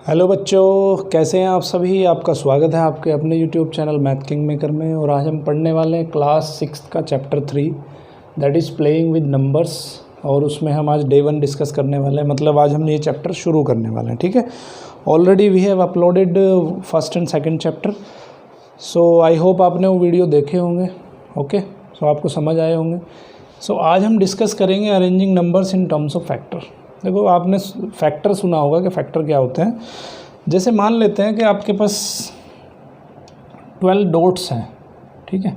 Hello बच्चों, कैसे हैं आप सभी। आपका स्वागत है आपके अपने YouTube channel math king maker में। और आज हम पढ़ने वाले हैं क्लास 6 का chapter 3 that is playing with numbers. और उसमें हम आज डे 1 डिस्कस करने वाले हैं, मतलब आज हम ये चैप्टर शुरू करने वाले हैं। ठीक है, already we have uploaded first and second chapter, so I hope आपने वो वीडियो देखे होंगे। ओके, सो आपको समझ आए होंगे। सो आज हम डिस्कस करेंगे arranging numbers in terms of factor. देखो, आपने फैक्टर सुना होगा कि फैक्टर क्या होते हैं। जैसे मान लेते हैं कि आपके पास 12 डॉट्स हैं। ठीक है,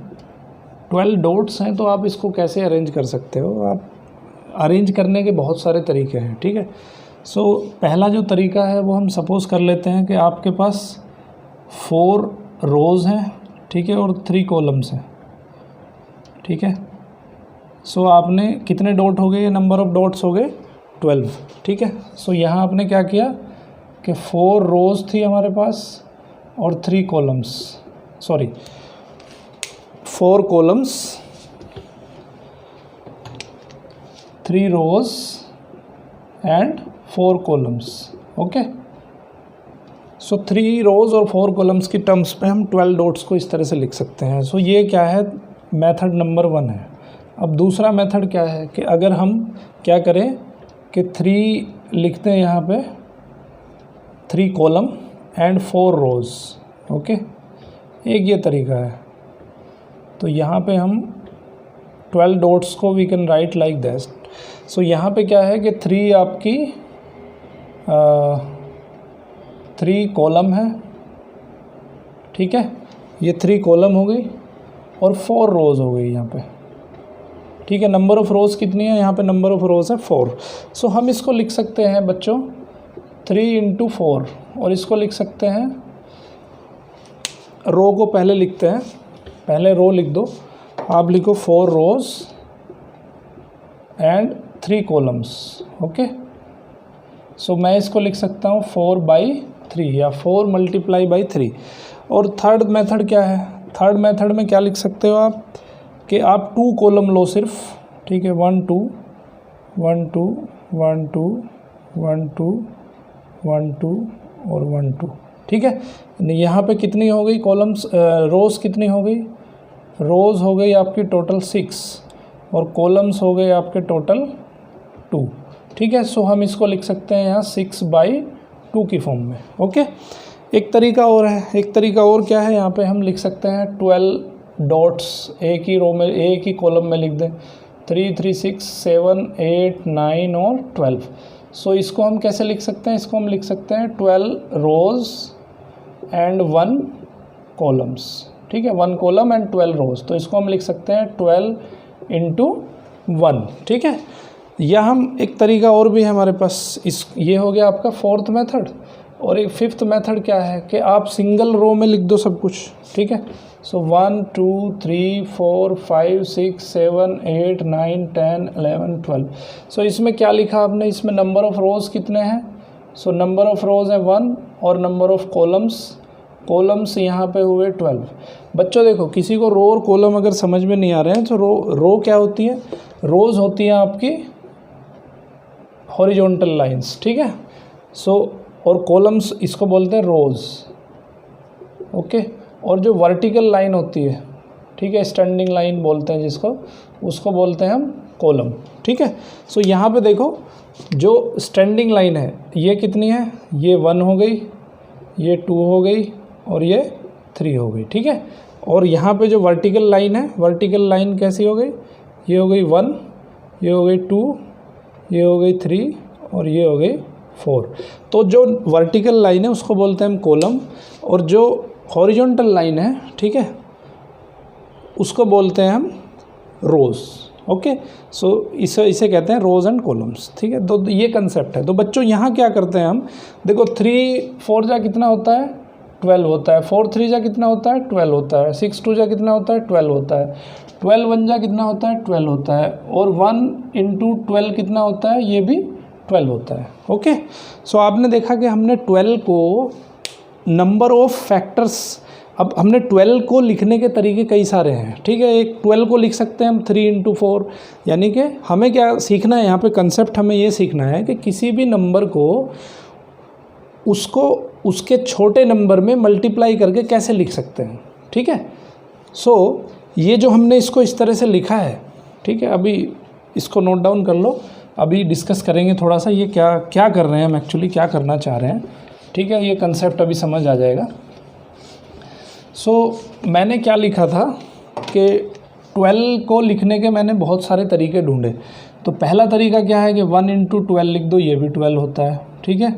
12 डॉट्स हैं, तो आप इसको कैसे अरेंज कर सकते हो। आप अरेंज करने के बहुत सारे तरीके हैं। ठीक है, सो पहला जो तरीका है वो हम सपोज़ कर लेते हैं कि आपके पास 4 रोज़ हैं, ठीक है, और 3 कॉलम्स हैं। ठीक है, सो आपने कितने डॉट हो गए, ये नंबर ऑफ़ डॉट्स हो गए 12। ठीक है, सो यहाँ आपने क्या किया कि 4 रोज़ थी हमारे पास और 3 columns, 4 columns, 3 rows and 4 columns. Okay, so 3 rows और 4 कॉलम्स की टर्म्स पे हम 12 डॉट्स को इस तरह से लिख सकते हैं। सो ये क्या है, मेथड नंबर 1 है। अब दूसरा मेथड क्या है कि अगर हम क्या करें कि 3 लिखते हैं यहाँ पे, 3 कॉलम एंड 4 रोज़। ओके, एक ये तरीका है। तो यहाँ पे हम 12 डॉट्स को we can write like that. So यहाँ पे क्या है कि 3 आपकी 3 कॉलम है। ठीक है, ये 3 कॉलम हो गई और 4 रोज़ हो गई यहाँ पे। ठीक है, नंबर ऑफ़ रोज़ कितनी है यहाँ पे, नंबर ऑफ़ रोज़ है 4। सो हम इसको लिख सकते हैं बच्चों 3 इंटू 4, और इसको लिख सकते हैं, रो को पहले लिखते हैं, पहले रो लिख दो। आप लिखो 4 रोज़ एंड 3 कॉलम्स। ओके, सो मैं इसको लिख सकता हूँ 4/3 या 4 मल्टीप्लाई बाई 3। और थर्ड मेथड क्या है, थर्ड मेथड में क्या लिख सकते हो आप कि आप 2 कॉलम लो सिर्फ। ठीक है, 1 2 1 2 1 2 1 2 1 2 और 1 2। ठीक है, यहाँ पे कितनी हो गई कॉलम्स, रोज़ कितनी हो गई, रोज़ हो गई आपकी टोटल 6 और कॉलम्स हो गए आपके टोटल 2। ठीक है, सो हम इसको लिख सकते हैं यहाँ 6/2 की फॉर्म में। ओके, एक तरीका और है, एक तरीका और क्या है, यहाँ पे हम लिख सकते हैं 12 डॉट्स एक ही रो में, एक ही कॉलम में लिख दें, 3 3 6 7 8 9 और 12। सो इसको हम कैसे लिख सकते हैं, इसको हम लिख सकते हैं 12 रोज़ एंड 1 कॉलम्स। ठीक है, 1 कॉलम एंड 12 रोज़, तो इसको हम लिख सकते हैं 12 इंटू 1। ठीक है, या हम एक तरीका और भी है हमारे पास, इस ये हो गया आपका 4th मेथड। और एक 5th मेथड क्या है कि आप सिंगल रो में लिख दो सब कुछ। ठीक है, सो 1 2 3 4 5 6 7 8 9 10 11 12। सो इसमें क्या लिखा आपने, इसमें नंबर ऑफ़ रोज़ कितने हैं, सो नंबर ऑफ़ रोज़ है 1 और नंबर ऑफ़ कॉलम्स यहाँ पे हुए 12। बच्चों देखो, किसी को रो और कॉलम अगर समझ में नहीं आ रहे हैं तो रो क्या होती है, रोज़ होती हैं आपकी हॉरिजॉन्टल लाइंस। ठीक है, सो और कॉलम्स इसको बोलते हैं रोज़। ओके, और जो वर्टिकल लाइन होती है, ठीक है, स्टैंडिंग लाइन बोलते हैं जिसको, उसको बोलते हैं हम कॉलम। ठीक है, सो यहाँ पे देखो, जो स्टैंडिंग लाइन है ये कितनी है, ये 1 हो गई, ये 2 हो गई और ये 3 हो गई। ठीक है, और यहाँ पे जो वर्टिकल लाइन है, वर्टिकल लाइन कैसी हो गई, ये हो गई 1, ये हो गई 2, ये हो गई 3 और ये हो गई 4। तो जो वर्टिकल लाइन है उसको बोलते हैं हम कॉलम, और जो हॉरिजॉन्टल लाइन है, ठीक है, उसको बोलते हैं हम रोज़। ओके, सो इसे कहते हैं रोज़ एंड कॉलम्स। ठीक है, तो ये कंसेप्ट है। तो बच्चों यहाँ क्या करते हैं हम, देखो 3 4 जा कितना होता है, 12 होता है, 4 3 जा कितना होता है, 12 होता है, 6 2 जा कितना होता है, 12 होता है, 12 1 जा कितना होता है, 12 होता है, और 1 इंटू 12 कितना होता है, ये भी 12 होता है। ओके, सो आपने देखा कि हमने 12 को नंबर ऑफ़ फैक्टर्स, अब हमने 12 को लिखने के तरीके कई सारे हैं। ठीक है, एक 12 को लिख सकते हैं हम 3 इंटू 4, यानी कि हमें क्या सीखना है यहाँ पे, कंसेप्ट हमें ये सीखना है कि किसी भी नंबर को उसको उसके छोटे नंबर में मल्टीप्लाई करके कैसे लिख सकते हैं, ठीक है। सो ये जो हमने इसको इस तरह से लिखा है, ठीक है, अभी इसको नोट डाउन कर लो, अभी डिस्कस करेंगे थोड़ा सा ये क्या क्या कर रहे हैं हम, एक्चुअली क्या करना चाह रहे हैं, ठीक है, ये कंसेप्ट अभी समझ आ जाएगा। सो मैंने क्या लिखा था कि 12 को लिखने के मैंने बहुत सारे तरीके ढूंढे। तो पहला तरीका क्या है कि 1 × 12 लिख दो, ये भी 12 होता है, ठीक है।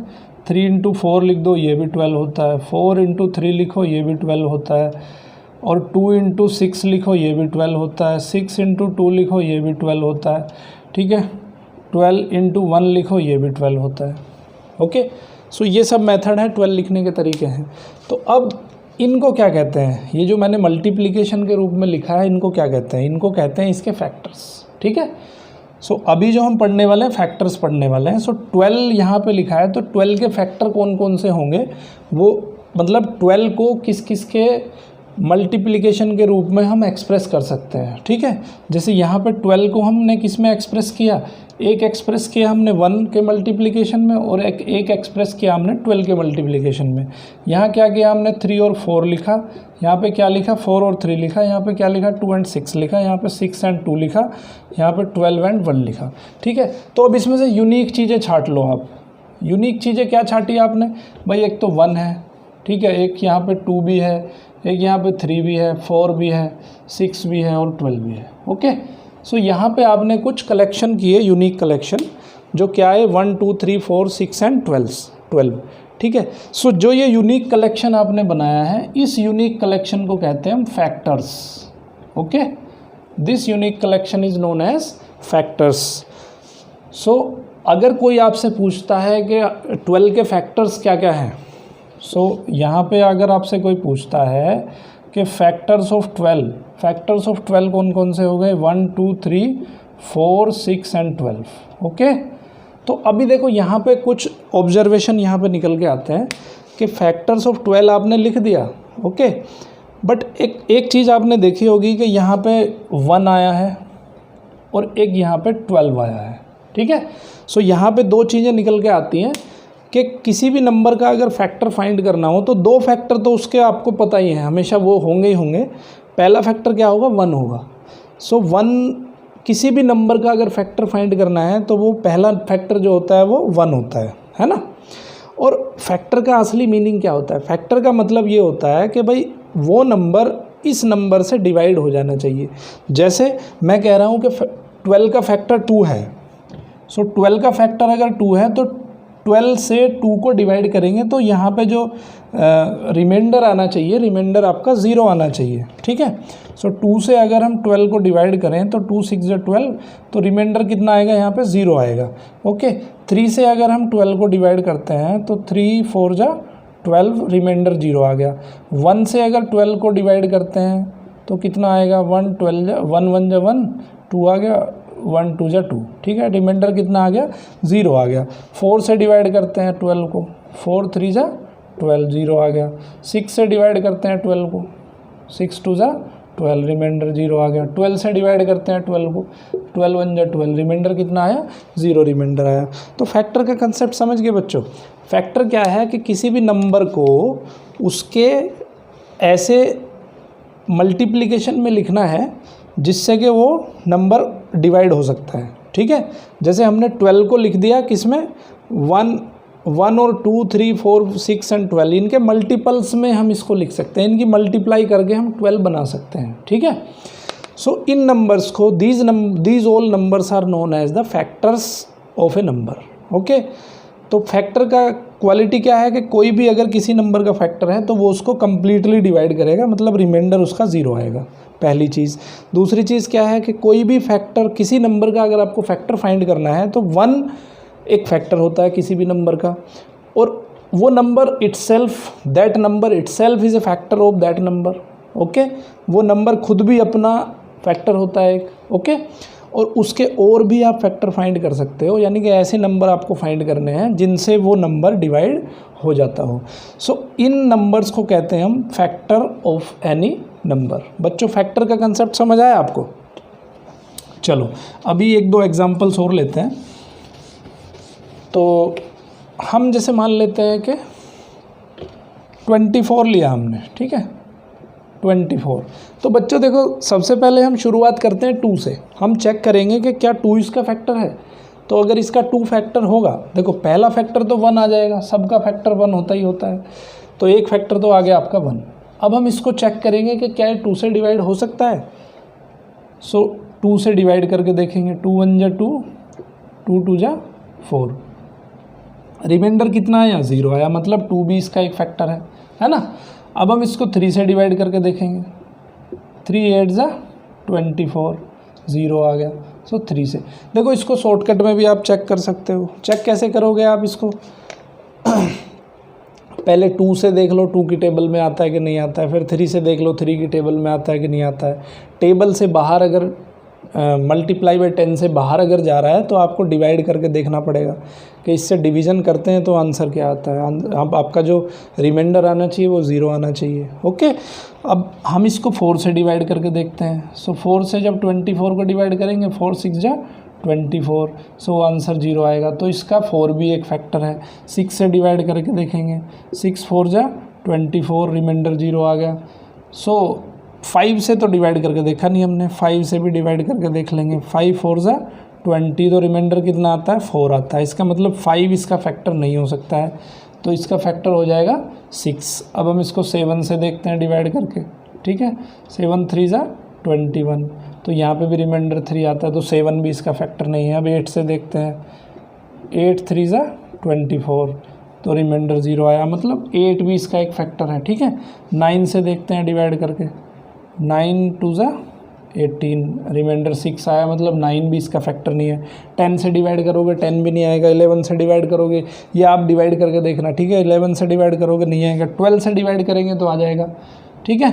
3 × 4 लिख दो, ये भी 12 होता है। 4 × 3 लिखो, ये भी 12 होता है। और 2 × 6 लिखो, ये भी 12 होता है। 6 × 2 लिखो, ये भी 12 होता है, ठीक है। 12 × 1 लिखो, ये भी 12 होता है। ओके, सो ये सब मेथड है, 12 लिखने के तरीके हैं। तो अब इनको क्या कहते हैं, ये जो मैंने मल्टीप्लिकेशन के रूप में लिखा है, इनको क्या कहते हैं, इनको कहते हैं इसके फैक्टर्स, ठीक है। सो अभी जो हम पढ़ने वाले हैं फैक्टर्स पढ़ने वाले हैं। सो 12 यहाँ पे लिखा है, तो 12 के फैक्टर कौन कौन से होंगे, वो मतलब 12 को किस किस के मल्टीप्लिकेशन के रूप में हम एक्सप्रेस कर सकते हैं, ठीक है। जैसे यहाँ पे 12 को हमने किस में एक्सप्रेस किया, एक एक्सप्रेस किया हमने 1 के मल्टीप्लिकेशन में, और एक एक्सप्रेस किया हमने 12 के मल्टीप्लिकेशन में। यहाँ क्या किया हमने, 3 और 4 लिखा, यहाँ पे क्या लिखा, 4 और 3 लिखा, यहाँ पे क्या लिखा, 2 और 6 लिखा, यहाँ पे 6 और 2 लिखा, यहाँ पे 12 और 1 लिखा, ठीक है। तो अब इसमें से यूनिक चीज़ें छाट लो आप। यूनिक चीज़ें क्या छाटी आपने भाई, एक तो 1 है, ठीक है, एक यहाँ पे 2 भी है, एक यहाँ पे 3 भी है, 4 भी है, 6 भी है और 12 भी है। ओके, सो यहाँ पे आपने कुछ कलेक्शन किए, यूनिक कलेक्शन, जो क्या है 1 2 3 4 6 एंड 12, ठीक है। सो जो ये यूनिक कलेक्शन आपने बनाया है, इस यूनिक कलेक्शन को कहते हैं हम factors. Okay, this unique collection is known as factors. So अगर कोई आपसे पूछता है कि 12 के फैक्टर्स क्या क्या हैं, सो यहाँ पे अगर आपसे कोई पूछता है कि फैक्टर्स ऑफ 12 कौन कौन से हो गए, 1 2 3 4 6 एंड 12। ओके, तो अभी देखो यहाँ पे कुछ ऑब्जर्वेशन यहाँ पे निकल के आते हैं कि फैक्टर्स ऑफ 12 आपने लिख दिया, ओके, बट एक चीज़ आपने देखी होगी कि यहाँ पे 1 आया है और एक यहाँ पे 12 आया है, ठीक है। सो यहाँ पे दो चीज़ें निकल के आती हैं कि किसी भी नंबर का अगर फैक्टर फाइंड करना हो तो दो फैक्टर तो उसके आपको पता ही है, हमेशा वो होंगे ही होंगे। पहला फैक्टर क्या होगा, 1 होगा। सो 1 किसी भी नंबर का अगर फैक्टर फाइंड करना है तो वो पहला फैक्टर जो होता है वो 1 होता है ना। और फैक्टर का असली मीनिंग क्या होता है, फैक्टर का मतलब ये होता है कि भाई वो नंबर इस नंबर से डिवाइड हो जाना चाहिए। जैसे मैं कह रहा हूँ कि 12 का फैक्टर 2 है, सो 12 का फैक्टर अगर 2 है तो 12 से 2 को डिवाइड करेंगे तो यहाँ पे जो रिमाइंडर आना चाहिए, रिमाइंडर आपका 0 आना चाहिए, ठीक है। सो 2 से अगर हम 12 को डिवाइड करें तो 2 6 12, तो रिमाइंडर कितना आएगा, यहाँ पे 0 आएगा। ओके, 3 से अगर हम 12 को डिवाइड करते हैं तो 3 4 12, रिमाइंडर 0 आ गया। 1 से अगर 12 को डिवाइड करते हैं तो कितना आएगा, 1 12 1 1 1 2 आ गया, 1 2 2, ठीक है, रिमाइंडर कितना आ गया, 0 आ गया। 4 से डिवाइड करते हैं 12 को, 4 3 12, 0 आ गया। 6 से डिवाइड करते हैं 12 को, 6 2 12, रिमाइंडर 0 आ गया। 12 से डिवाइड करते हैं 12 को, 12 1 12, रिमाइंडर कितना आया, 0 रिमाइंडर आया। तो फैक्टर का कंसेप्ट समझ गए बच्चों। फैक्टर क्या है कि किसी भी नंबर को उसके ऐसे मल्टीप्लिकेशन में लिखना है जिससे कि वो नंबर डिवाइड हो सकता है, ठीक है। जैसे हमने 12 को लिख दिया किस में, 1 और 2 3 4 6 एंड 12, इनके मल्टीपल्स में हम इसको लिख सकते हैं, इनकी मल्टीप्लाई करके हम 12 बना सकते हैं, ठीक है। सो इन नंबर्स को these all numbers are known as the factors of a number. Okay, तो फैक्टर का क्वालिटी क्या है कि कोई भी अगर किसी नंबर का फैक्टर है तो वो उसको कम्प्लीटली डिवाइड करेगा, मतलब रिमाइंडर उसका 0 आएगा, पहली चीज़। दूसरी चीज़ क्या है कि कोई भी फैक्टर, किसी नंबर का अगर आपको फैक्टर फाइंड करना है तो 1 एक फैक्टर होता है किसी भी नंबर का, और वो number itself, that number itself is a factor of that number. Okay, वो नंबर खुद भी अपना फैक्टर होता है एक, ओके, और उसके और भी आप फैक्टर फाइंड कर सकते हो, यानी कि ऐसे नंबर आपको फाइंड करने हैं जिनसे वो नंबर डिवाइड हो जाता हो। सो इन नंबर्स को कहते हैं हम फैक्टर ऑफ एनी नंबर। बच्चों, फैक्टर का कंसेप्ट समझ आया आपको? चलो अभी 1-2 एग्जांपल्स और लेते हैं। तो हम जैसे मान लेते हैं कि 24 लिया हमने, ठीक है 24। तो बच्चों देखो सबसे पहले हम शुरुआत करते हैं 2 से। हम चेक करेंगे कि क्या 2 इसका फैक्टर है। तो अगर इसका 2 फैक्टर होगा, देखो पहला फैक्टर तो 1 आ जाएगा, सबका फैक्टर 1 होता ही होता है, तो एक फैक्टर तो आ गया आपका 1। अब हम इसको चेक करेंगे कि क्या ये 2 से डिवाइड हो सकता है। सो 2 से डिवाइड करके देखेंगे, 2 1 जा 2, 2 2 जा 4, रिमाइंडर कितना आया 0 आया, मतलब 2 भी इसका एक फैक्टर है ना। अब हम इसको 3 से डिवाइड करके देखेंगे, 3 8 जा 24, 0 आ गया। सो 3 से देखो, इसको शॉर्टकट में भी आप चेक कर सकते हो। चेक कैसे करोगे आप इसको पहले 2 से देख लो 2 की टेबल में आता है कि नहीं आता है, फिर 3 से देख लो 3 की टेबल में आता है कि नहीं आता है। टेबल से बाहर अगर मल्टीप्लाई बाई 10 से बाहर अगर जा रहा है तो आपको डिवाइड करके देखना पड़ेगा कि इससे डिवीज़न करते हैं तो आंसर क्या आता है। अब आपका जो रिमाइंडर आना चाहिए वो 0 आना चाहिए। ओके, अब हम इसको 4 से डिवाइड करके देखते हैं। सो 4 से जब 24 को डिवाइड करेंगे, 4 6 जा 24, सो आंसर 0 आएगा। तो इसका 4 भी एक फैक्टर है। 6 से डिवाइड करके देखेंगे, 6 4 जा 24, रिमाइंडर 0 आ गया। सो 5 से तो डिवाइड करके देखा नहीं हमने, 5 से भी डिवाइड करके देख लेंगे, 5 4 जा 20, तो रिमाइंडर कितना आता है 4 आता है। इसका मतलब 5 इसका फैक्टर नहीं हो सकता है, तो इसका फैक्टर हो जाएगा 6। अब हम इसको 7 से देखते हैं डिवाइड करके, ठीक है 7 3 जा 21, तो यहाँ पे भी रिमाइंडर 3 आता है, तो 7 भी इसका फैक्टर नहीं है। अब 8 से देखते हैं, 8 3 जा 24, तो रिमाइंडर 0 आया, मतलब 8 भी इसका एक फैक्टर है, ठीक है। 9 से देखते हैं डिवाइड करके, 9 2 जा 18, रिमाइंडर 6 आया, मतलब 9 भी इसका फैक्टर नहीं है। 10 से डिवाइड करोगे 10 भी नहीं आएगा, 11 से डिवाइड करोगे, या आप डिवाइड करके देखना, ठीक है 11 से डिवाइड करोगे नहीं आएगा, 12 से डिवाइड करेंगे तो आ जाएगा, ठीक है।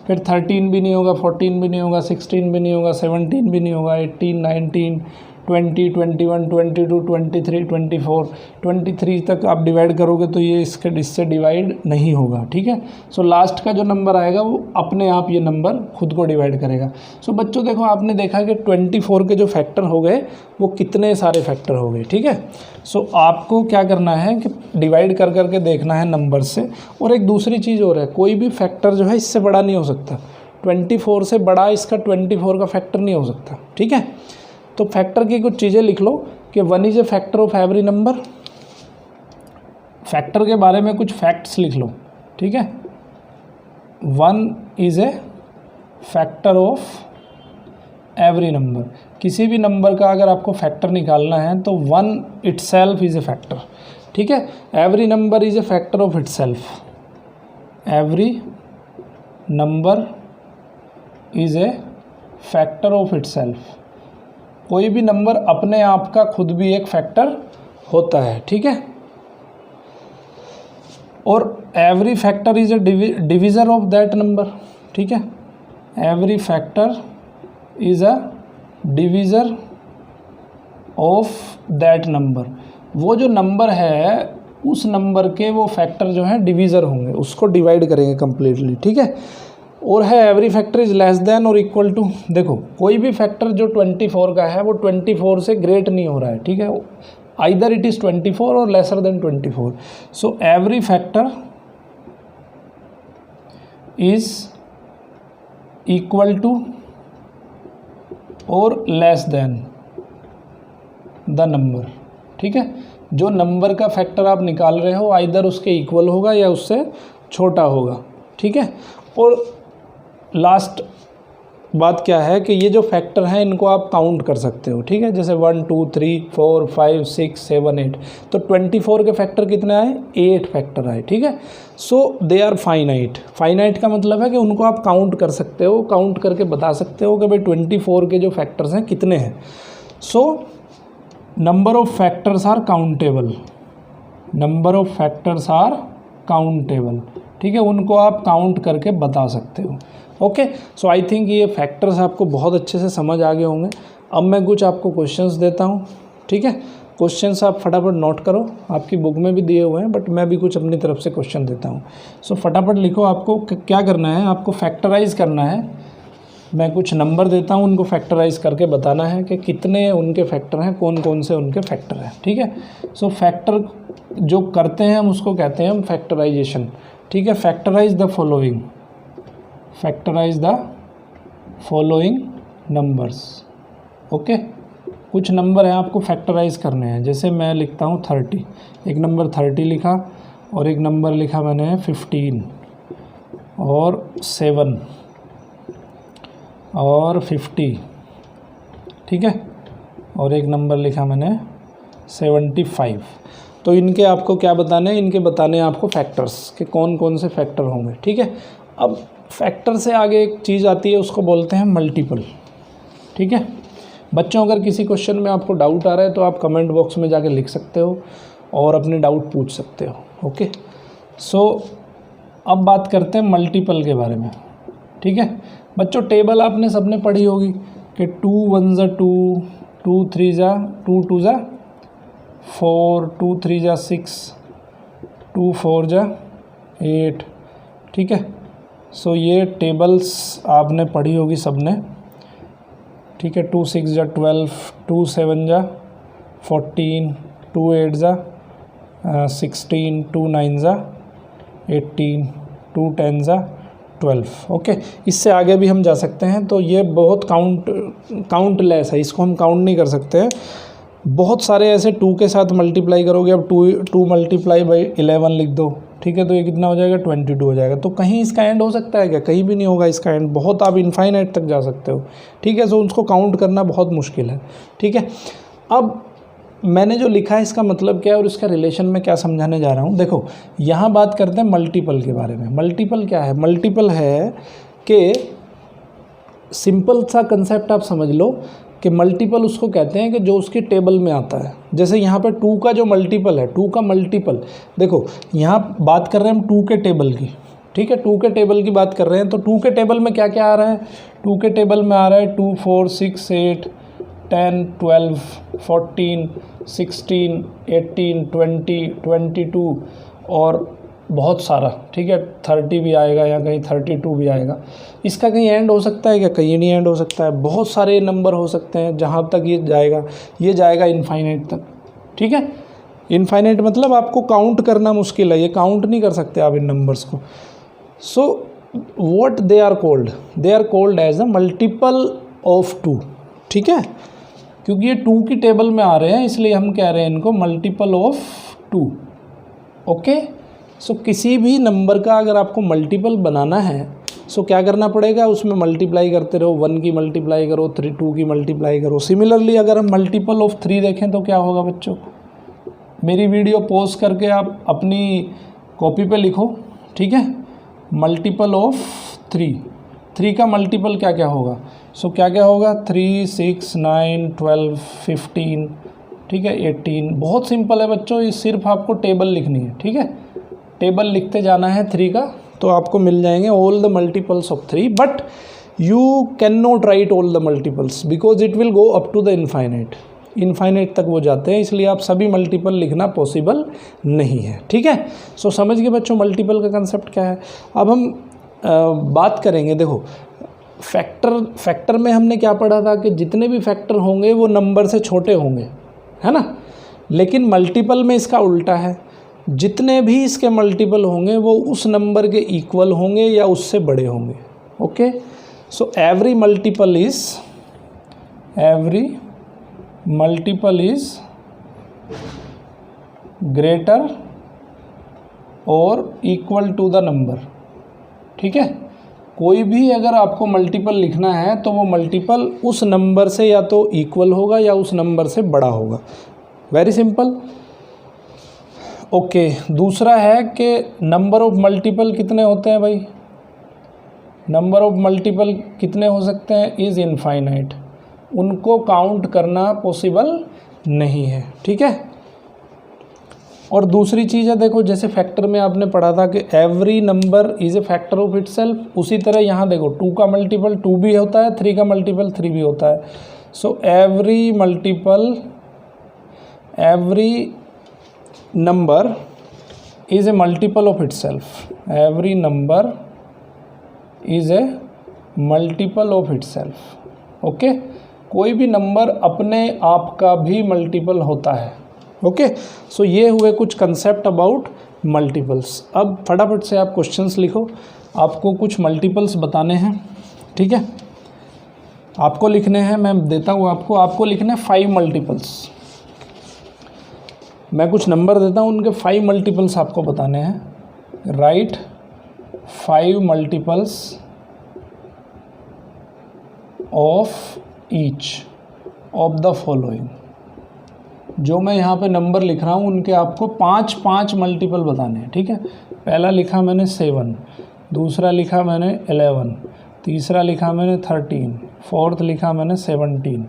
फिर 13 भी नहीं होगा, 14 भी नहीं होगा, 16 भी नहीं होगा, 17 भी नहीं होगा, 18 19 20 21 22 23 24 23 तक आप डिवाइड करोगे तो ये इससे डिवाइड नहीं होगा, ठीक है। सो लास्ट का जो नंबर आएगा वो अपने आप ये नंबर खुद को डिवाइड करेगा। सो बच्चों देखो, आपने देखा कि 24 के जो फैक्टर हो गए वो कितने सारे फैक्टर हो गए, ठीक है। सो आपको क्या करना है कि डिवाइड कर करके देखना है नंबर से। और एक दूसरी चीज़ और है, कोई भी फैक्टर जो है इससे बड़ा नहीं हो सकता, 24 से बड़ा इसका 24 का फैक्टर नहीं हो सकता, ठीक है। तो फैक्टर की कुछ चीज़ें लिख लो कि 1 is a factor of every number. Factor के बारे में कुछ फैक्ट्स लिख लो, ठीक है। 1 is a factor of every number. किसी भी नंबर का अगर आपको फैक्टर निकालना है तो 1 इटसेल्फ इज़ ए फैक्टर, ठीक है। Every number is a factor of itself. Every number is a factor of itself. कोई भी नंबर अपने आप का खुद भी एक फैक्टर होता है, ठीक है। और every factor is a divisor of that number, ठीक है। Every factor is a divisor of that number. वो जो नंबर है उस नंबर के वो फैक्टर जो है डिविज़र होंगे, उसको डिवाइड करेंगे कंप्लीटली, ठीक है। और है every factor is less than और इक्वल टू। देखो कोई भी फैक्टर जो 24 का है वो 24 से ग्रेट नहीं हो रहा है, ठीक है। आइदर इट इज़ 24 और lesser than 24। So every factor is equal to और लेस देन द नंबर, ठीक है। जो नंबर का फैक्टर आप निकाल रहे हो आइदर उसके इक्वल होगा या उससे छोटा होगा, ठीक है। और लास्ट बात क्या है कि ये जो फैक्टर हैं इनको आप काउंट कर सकते हो, ठीक है। जैसे 1 2 3 4 5 6 7 8, तो 24 के फैक्टर कितने आए, 8 फैक्टर आए, ठीक है। सो दे आर फाइनाइट। फाइनाइट का मतलब है कि उनको आप काउंट कर सकते हो, काउंट करके बता सकते हो कि भाई 24 के जो फैक्टर्स हैं कितने हैं। So number of factors are countable. Number of factors are countable, ठीक है। उनको आप काउंट करके बता सकते हो। ओके, सो आई थिंक ये फैक्टर्स आपको बहुत अच्छे से समझ आ गए होंगे। अब मैं कुछ आपको क्वेश्चंस देता हूँ, ठीक है। क्वेश्चंस आप फटाफट नोट करो, आपकी बुक में भी दिए हुए हैं, बट मैं भी कुछ अपनी तरफ से क्वेश्चन देता हूँ। सो फटाफट लिखो। आपको क्या करना है, आपको फैक्टराइज करना है। मैं कुछ नंबर देता हूँ, उनको फैक्टराइज करके बताना है कि कितने उनके फैक्टर हैं, कौन कौन से उनके फैक्टर हैं, ठीक है। सो फैक्टर जो करते हैं हम उसको कहते हैं हम फैक्टराइजेशन। ठीक है, factorise the following, factorise the following numbers. Okay, कुछ नंबर हैं आपको फैक्टराइज करने हैं। जैसे मैं लिखता हूँ 30, एक नंबर 30 लिखा और एक नंबर लिखा मैंने 15 और 7 और 50, ठीक है, और एक नंबर लिखा मैंने 75। तो इनके आपको क्या बताने हैं, इनके बताने हैं आपको फैक्टर्स के कौन कौन से फैक्टर होंगे। ठीक है, अब फैक्टर से आगे एक चीज़ आती है, उसको बोलते हैं मल्टीपल। ठीक है बच्चों, अगर किसी क्वेश्चन में आपको डाउट आ रहा है तो आप कमेंट बॉक्स में जाके लिख सकते हो और अपने डाउट पूछ सकते हो। ओके, सो अब बात करते हैं मल्टीपल के बारे में। ठीक है बच्चों, टेबल आपने सबने पढ़ी होगी कि 2 1 ज़ा 2, 2 3 ज़ा 2 2 ज़ा 4, 2 3 ज़ा 6, 2 4 ज़ा 8। ठीक है, सो ये टेबल्स आपने पढ़ी होगी सबने। ठीक है, 2 6 ज़ा 12, 2 7 ज़ा 14, 2 8 ज़ा 16, 2 9 ज़ा 18, 2 10 ज़ा 12। ओके, इससे आगे भी हम जा सकते हैं। तो ये बहुत काउंटलेस है, इसको हम काउंट नहीं कर सकते हैं। बहुत सारे ऐसे 2 के साथ मल्टीप्लाई करोगे, अब 2 मल्टीप्लाई बाई 11 लिख दो। ठीक है, तो ये कितना हो जाएगा, 22 हो जाएगा। तो कहीं इसका एंड हो सकता है क्या? कहीं भी नहीं होगा इसका एंड। बहुत आप इनफाइनाइट तक जा सकते हो। ठीक है, सो उसको काउंट करना बहुत मुश्किल है। ठीक है, अब मैंने जो लिखा है इसका मतलब क्या है और इसका रिलेशन में क्या समझाने जा रहा हूँ। देखो, यहाँ बात करते हैं मल्टीपल के बारे में। मल्टीपल क्या है? मल्टीपल है कि सिंपल सा कंसेप्ट आप समझ लो कि मल्टीपल उसको कहते हैं कि जो उसके टेबल में आता है। जैसे यहाँ पे 2 का जो मल्टीपल है, 2 का मल्टीपल, देखो यहाँ बात कर रहे हैं हम 2 के टेबल की। ठीक है, 2 के टेबल की बात कर रहे हैं। तो 2 के टेबल में क्या क्या आ रहा है? 2 के टेबल में आ रहा है 2 4 6 8 10 12 14 16 18 20 22 और बहुत सारा। ठीक है, 30 भी आएगा या कहीं 32 भी आएगा। इसका कहीं एंड हो सकता है क्या? कहीं नहीं एंड हो सकता है। बहुत सारे नंबर हो सकते हैं जहाँ तक ये जाएगा इनफाइनाइट तक। ठीक है, इनफाइनाइट मतलब आपको काउंट करना मुश्किल है, ये काउंट नहीं कर सकते आप इन नंबर्स को। So what they are called as a multiple of 2। ठीक है, क्योंकि ये 2 की टेबल में आ रहे हैं इसलिए हम कह रहे हैं इनको मल्टीपल ऑफ 2। ओके, सो किसी भी नंबर का अगर आपको मल्टीपल बनाना है सो क्या करना पड़ेगा? उसमें मल्टीप्लाई करते रहो। 1 की मल्टीप्लाई करो, 2 की मल्टीप्लाई करो। सिमिलरली अगर हम मल्टीपल ऑफ 3 देखें तो क्या होगा बच्चों? मेरी वीडियो पॉज करके आप अपनी कॉपी पे लिखो। ठीक है, मल्टीपल ऑफ 3 का मल्टीपल क्या क्या होगा? सो क्या क्या होगा? 3 6 9 12 15। ठीक है, 18। बहुत सिंपल है बच्चों, ये सिर्फ आपको टेबल लिखनी है। ठीक है, टेबल लिखते जाना है 3 का, तो आपको मिल जाएंगे all the multiples of 3। But you can not write all the multiples because it will go up to the infinite तक वो जाते हैं, इसलिए आप सभी मल्टीपल लिखना पॉसिबल नहीं है। ठीक है, सो समझ गए बच्चों मल्टीपल का कंसेप्ट क्या है। अब हम बात करेंगे, देखो फैक्टर में हमने क्या पढ़ा था कि जितने भी फैक्टर होंगे वो नंबर से छोटे होंगे, है ना। लेकिन मल्टीपल में इसका उल्टा है, जितने भी इसके मल्टीपल होंगे वो उस नंबर के इक्वल होंगे या उससे बड़े होंगे। Okay, so every multiple is greater और इक्वल टू द नंबर। ठीक है, कोई भी अगर आपको मल्टीपल लिखना है तो वो मल्टीपल उस नंबर से या तो इक्वल होगा या उस नंबर से बड़ा होगा। Very simple. ओके, दूसरा है कि नंबर ऑफ मल्टीपल कितने होते हैं भाई? नंबर ऑफ मल्टीपल कितने हो सकते हैं? Is infinite. उनको काउंट करना पॉसिबल नहीं है। ठीक है, और दूसरी चीज़ है, देखो जैसे फैक्टर में आपने पढ़ा था कि every number is a factor of itself, उसी तरह यहाँ देखो 2 का मल्टीपल 2 भी होता है, 3 का मल्टीपल 3 भी होता है। So every number is a multiple of itself. Every number is a multiple of itself. Okay, कोई भी नंबर अपने आप का भी मल्टीपल होता है। ओके, सो ये हुए कुछ कंसेप्ट अबाउट मल्टीपल्स। अब फटाफट से आप क्वेश्चंस लिखो, आपको कुछ मल्टीपल्स बताने हैं, ठीक है। आपको लिखने हैं, मैं देता हूँ आपको लिखने हैं 5 मल्टीपल्स। मैं कुछ नंबर देता हूँ, उनके 5 मल्टीपल्स आपको बताने हैं। Right 5 multiples of each of the following. जो मैं यहाँ पे नंबर लिख रहा हूँ उनके आपको 5 मल्टीपल बताने हैं, ठीक है। पहला लिखा मैंने 7, दूसरा लिखा मैंने 11, तीसरा लिखा मैंने 13, फोर्थ लिखा मैंने 17,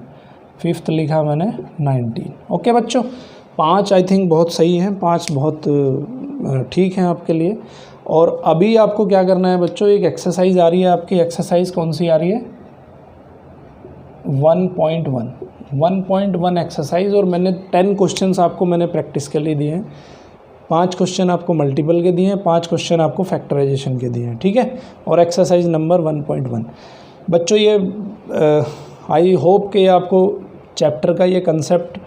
फिफ्थ लिखा मैंने 19। ओके बच्चों, 5 आई थिंक बहुत सही हैं, 5 बहुत ठीक हैं आपके लिए। और अभी आपको क्या करना है बच्चों, एक एक्सरसाइज आ रही है आपकी। एक्सरसाइज कौन सी आ रही है? 1.1 एक्सरसाइज। और मैंने 10 क्वेश्चंस आपको मैंने प्रैक्टिस के लिए दिए हैं। 5 क्वेश्चन आपको मल्टीपल के दिए हैं, 5 क्वेश्चन आपको फैक्टराइजेशन के दिए हैं, ठीक है। और एक्सरसाइज नंबर 1.1 बच्चों, ये आई होप कि आपको चैप्टर का ये कंसेप्ट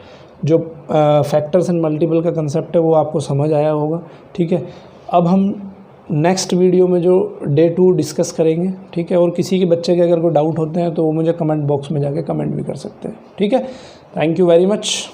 जो फैक्टर्स एंड मल्टीपल का कंसेप्ट है वो आपको समझ आया होगा, ठीक है। अब हम नेक्स्ट वीडियो में जो डे 2 डिस्कस करेंगे, ठीक है। और किसी के बच्चे के अगर कोई डाउट होते हैं तो वो मुझे कमेंट बॉक्स में जाके कमेंट भी कर सकते हैं, ठीक है। Thank you very much.